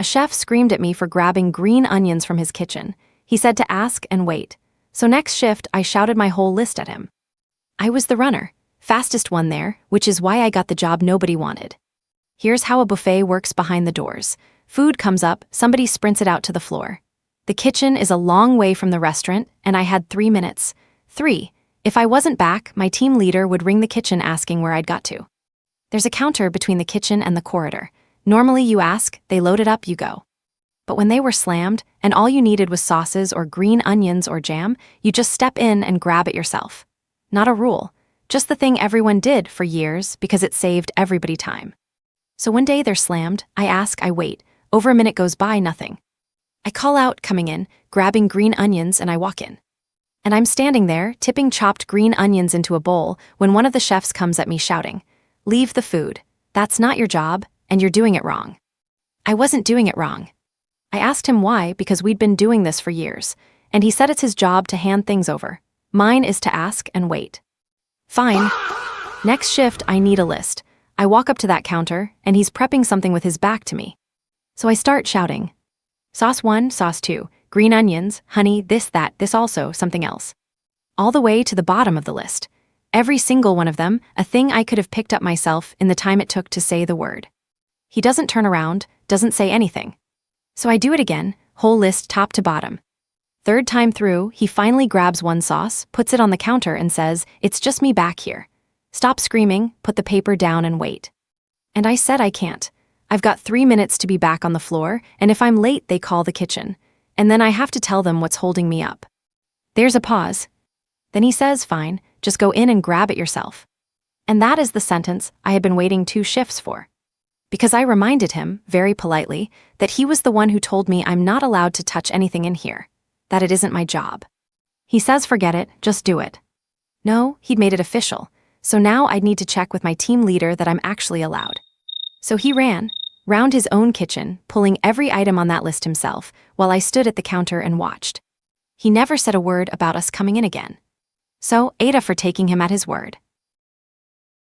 A chef screamed at me for grabbing green onions from his kitchen. He said to ask and wait. So next shift, I shouted my whole list at him. I was the runner, fastest one there, which is why I got the job nobody wanted. Here's how a buffet works behind the doors. Food comes up, somebody sprints it out to the floor. The kitchen is a long way from the restaurant, and I had 3 minutes. 3. If I wasn't back, my team leader would ring the kitchen asking where I'd got to. There's a counter between the kitchen and the corridor. Normally you ask, they load it up, you go. But when they were slammed, and all you needed was sauces or green onions or jam, you just step in and grab it yourself. Not a rule, just the thing everyone did for years because it saved everybody time. So one day they're slammed, I ask, I wait. Over a minute goes by, nothing. I call out, coming in, grabbing green onions, and I walk in. And I'm standing there, tipping chopped green onions into a bowl, when one of the chefs comes at me shouting, "Leave the food. That's not your job, and you're doing it wrong." I wasn't doing it wrong. I asked him why, because we'd been doing this for years, and he said it's his job to hand things over. Mine is to ask and wait. Fine. Next shift, I need a list. I walk up to that counter, and he's prepping something with his back to me. So I start shouting. Sauce 1, sauce 2, green onions, honey, this, that, this also, something else. All the way to the bottom of the list. Every single one of them, a thing I could have picked up myself in the time it took to say the word. He doesn't turn around, doesn't say anything. So I do it again, whole list top to bottom. Third time through, he finally grabs one sauce, puts it on the counter and says, "It's just me back here. Stop screaming, put the paper down and wait." And I said I can't. I've got 3 minutes to be back on the floor, and if I'm late, they call the kitchen. And then I have to tell them what's holding me up. There's a pause. Then he says, "Fine, just go in and grab it yourself." And that is the sentence I had been waiting 2 shifts for. Because I reminded him, very politely, that he was the one who told me I'm not allowed to touch anything in here, that it isn't my job. He says forget it, just do it. No, he'd made it official, so now I'd need to check with my team leader that I'm actually allowed. So he ran, round his own kitchen, pulling every item on that list himself, while I stood at the counter and watched. He never said a word about us coming in again. So, Ada for taking him at his word.